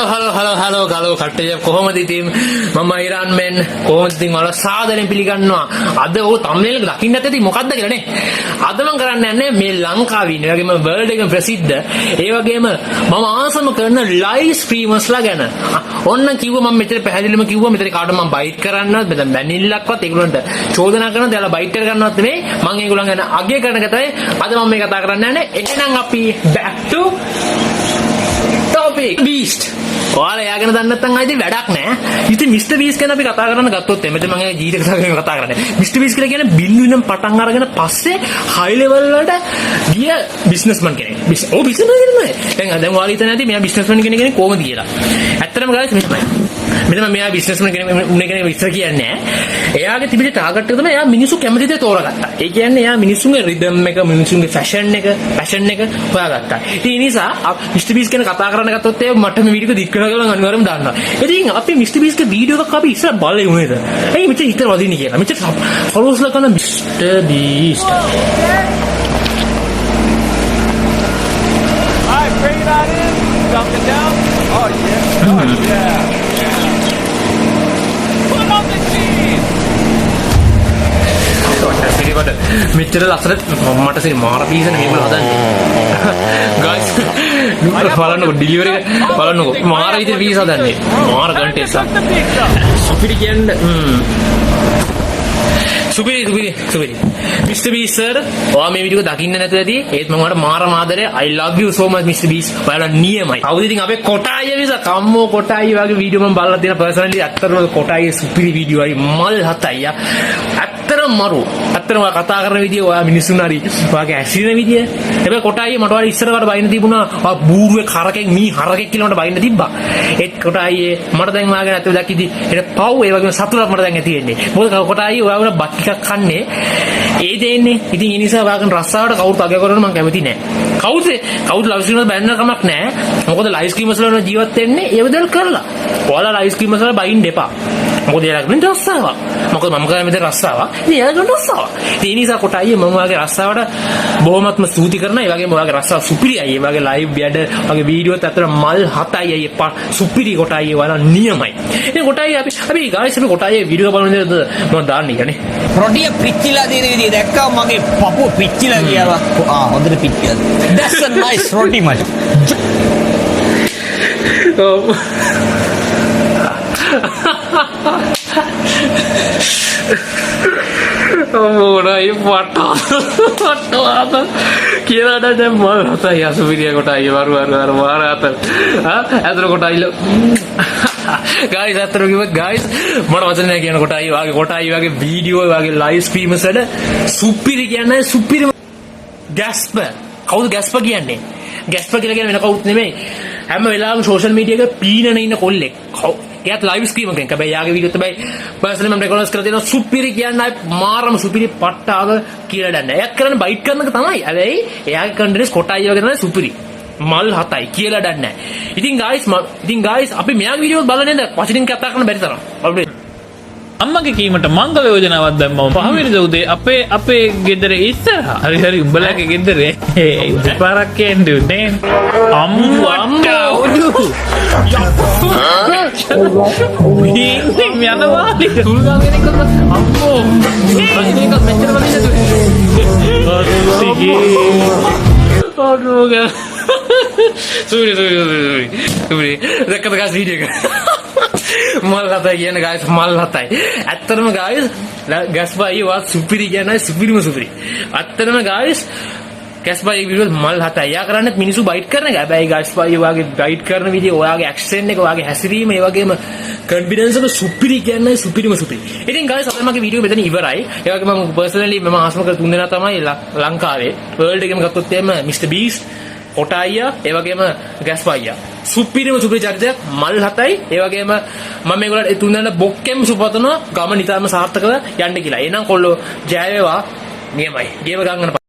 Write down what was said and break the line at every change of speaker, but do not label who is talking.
Hello කට්ටිය කොහොමද ඉතින් මම ඉරාන් මෙන් කොහොමද ඉතින් ඔයාලා සාදරයෙන් පිළිගන්නවා අද ඔය thumbnail එක දකින්න නැත්නම් ඉතින් මොකද්ද කියලා නේ අද මම කරන්න යන්නේ මේ ලංකාවේ ඉන්න ඒ වගේම වර්ල්ඩ් එකේ ප්‍රසිද්ධ ඒ වගේම මම ආසම කරන ලයිව් ස්ට්‍රීමර්ස්ලා ගැන ඔන්න කිව්වා මම මෙතන පැහැදිලිවම කිව්වා මෙතන කාටවත් මම බයිට් කරන්නවත් මෙතන බැනිල්ලක්වත් ඒගොල්ලන්ට චෝදනා කරනවත් එයාලා බයිට් කර ගන්නවත් නෙමෙයි මම ඒගොල්ලන් ගැන අගය කරන කතාවේ අද මම මේ කතා කරන්න යන්නේ එහෙනම් අපි back to topic beast ඔයාලා යාගෙන දන්නේ නැත්නම් ආයිත් වැඩක් නැහැ. ඉතින් මිස්ටර් බීස් ගැන අපි කතා කරන්න ගත්තොත් එමෙතන මම ජීවිත කතා කරන්නේ. මිස්ටර් බීස් කියලා කියන්නේ බින්දුවෙන් පටන් අරගෙන පස්සේ හයි ලෙවල් වලට ගිය බිස්නස්මන් කෙනෙක්. ඔව් බිස්නස්මන් කෙනෙක්. දැන් ඔයාලා හිතන්නේ නැති මෙයා බිස්නස්මන් කෙනෙක් කොහොමද කියලා. ඇත්තටම ගායිස් මෙතන මෙයා බිස්නස්මන් කෙනෙක් උනේ කෙනෙක් විස්තර කියන්නේ නැහැ. එයාගේ තිබිච්ච ටාගට් එක තමයි එයා මිනිස්සු කැමති දේ තෝරගත්තා. ඒ කියන්නේ එයා මිනිස්සුන්ගේ රිද්ම් එක, මිනිස්සුන්ගේ ෆැෂන් එක හොයාගත්තා. ඉතින් ඒ නිසා මිස්ටර් බීස් ගැන කතා කරන්න ගත්තොත් ඒ මට මේ වීඩියෝ එක දික් කරලා අනිවාර්යයෙන්ම දාන්නවා. ඉතින් අපි මිස්ටර් බීස්ගේ වීඩියෝ එකක් අපි ඉස්සර බලලා ඉමුනේද? ඇයි මෙච්චර හිතර වදින්නේ කියලා. මෙච්චර ෆලෝවර්ස්ලා කරන mister බීස්.
Hi, bring it on in. Dump it down. Oh yeah. Oh yeah. Put on the cheese.
මෙච්චර ලස්සන මට සිරි මාර පීසන මේගොල්ලෝ හදන්නේ. ගයිස් බලන්නකො ඩිලිවරි එක බලන්නකො මාර විදිහට පීස හදන්නේ. මාර කන්ටෙන්ට් එක. සුපිරි කියන්නේ සුපිරි මිස්ටර් බීස් සර් ඔයා මේ වීඩියෝ එක දකින්න නැතුව ඇති ඒත් මම ඔයාලට මාර ආදරේ I love you so much Mister Beast ඔයාලා නියමයි කවුද ඉතින් අපේ කොටායිය විස කම්මෝ කොටායිය වගේ වීඩියෝ මම බලලා තියෙන පර්සනලි ඇත්තටම කොටායිය සුපිරි වීඩියෝ අය මල් හතයි ඇත්තටම මරු ඇත්තටම ඔයා කතා කරන විදිය ඔයා මිනිස්සුන් හරි ඔයාගේ ඇසිරෙන විදිය හැබැයි කොටායිය මට ඔයාලා ඉස්සරවට බයින්න තිබුණා ඔයා බූරුවේ කරකෙක් මී හරකෙක් කියලා මට බයින්න තිබ්බා ඒත් කොටායිය මට දැන් ඔයාගෙන ඇත්තට දැක්කදී ඒක පව් ඒ වගේම සතුටක් මට දැන් ඇති වෙන්නේ මොකද කොටායිය ඔයාගෙන බත් ටිකක් කන්නේ ඒ දෙන්නේ ඉතින් ඒ නිසා ඔයාගෙන රස්සාවට කවුරුත් අගය කරන්න මම කැමති නෑ කවුද ලයිව් ස්ට්‍රීමර්ස් බෑන්න කමක් නෑ මොකද ලයිව් ස්ට්‍රීමර්ස් වල ජීවත් වෙන්නේ ඒ විදිහට කරලා ඔයාලා ලයිව් ස්ට්‍රීමර්ස් වල බයින්න එපා මොකද එයාලගෙන් රස්සාවක් මොකද මම කරන්නේ මෙතන රස්සාවක් ඉතින් එයාලගෙන් රස්සාවක් ඒ නිසා කොටායියේ මම ඔයාගේ රස්සාවට බොහොමත්ම ස්තුති කරනවා ඒ වගේම ඔයාගේ රස්සාව සුපිරියි ඒ වගේ ලයිව් බැඩ වගේ වීඩියෝත් අතර මල් 7යි අය සුපිරි කොටායියේ ඔයාලා නියමයි ඉතින් කොටායියේ අපි ගායිස් අපි කොටායියේ වීඩියෝ බලන විදිහට මම දාන්නේ කියන්නේ
රොඩිය පිච්චිලා තියෙන විදිහ දැක්කම මගේ පපුව පිච්චිලා ගියා. හොඳට පිච්චිලා. That's a nice roti මච.
මොනයි පට්ට කියලා දැන් මල් හතයි අසුපිරිය කොටයි වරු මාර අත ඇතර කොටයිල ගයිස් අතර කිව්ව ගයිස් මට වචන නෑ කියන කොටයි වගේ වීඩියෝ වගේ ලයිව් ස්ට්‍රීමර්ස් වල සුපිරි කියන්නේ සුපිරිම ගැස්පර් කවුද ගැස්පර් කියන්නේ ගැස්පර් කියලා කියන්නේ වෙන කවුරුත් නෙමෙයි හැම වෙලාවෙම සෝෂල් මීඩියා එකේ පීනන ඉන්න කොල්ලෙක් එයාත් ලයිව් ස්ට්‍රීමර් කෙනෙක්. හැබැයි යාගේ වීඩියෝත් තමයි පර්සනලි මම රෙකග්නයිස් කරලා දෙනවා සුපිරි කියන්නේ මාරම සුපිරි පට්ටාව කියලා දන්නේ. එයාත් කරන්නේ බයිට් කරන එක තමයි. හැබැයි එයාගේ කන්ටෙන්ට්ස් කොටයි වගේ තමයි සුපිරි. මල් 7යි කියලා දන්නේ. ඉතින් ගායිස් අපි මෙයාගේ වීඩියෝත් බලන්නේ නැද්ද? වචනින් කතා කරන්න බැරි තරම්. බලන්න.
අම්මගේ කීමට මංගල යෝජනාවක් දැම්මම පහවෙනිද උදේ අපේ ගෙදර ඉස්සරහා හරි උඹලාගේ ගෙදර දෙපාරක් එන්නේ නේ අම්මා ඉතින් යනවා තුල්ගාගෙන එක්ක අම්මෝ මේක මෙච්චර වදින්නද ඕනෝග සූරි දැක්කද ගාස් වීඩියෝ එක මල් 7යි කියන ගායිස් මල් 7යි. ඇත්තටම ගායිස් ගැස්බයි වා සුපිරි කියන්නේ සුපිරිම සුපිරි. ඇත්තටම ගායිස් ගැස්බයි වීඩියෝ මල් 7යි. යා කරන්නේ මිනිස්සු බයිට් කරන එක. හැබැයි ගැස්බයි වාගේ බයිට් කරන විදිය ඔයාගේ ඇක්සෙන්ට් එක ඔයාගේ හැසිරීම ඒ වගේම කන්ෆිඩන්ස් එක සුපිරි කියන්නේ සුපිරිම සුපිරි. ඉතින් ගායිස් අද මගේ වීඩියෝ මෙතන ඉවරයි. ඒ වගේම මම පර්සනලි මම ආසම කර තුන් දෙනා තමයි ලංකාවේ වර්ල්ඩ් එකේම ගත්තොත් එහෙම මිස්ටර් බීස් කොටායියා ඒ වගේම ගැස්බයියා සුපිරිම සුපිරි චරිතයක් මල් 7යි ඒ වගේම මම මේගොල්ලන්ට ඒ තුන් දෙනා බොක්කෙම සුපතනවා ගම නිතරම සාර්ථකව යන්න කියලා. එහෙනම් කොල්ලෝ ජය වේවා නියමයි. ගේම ගන්න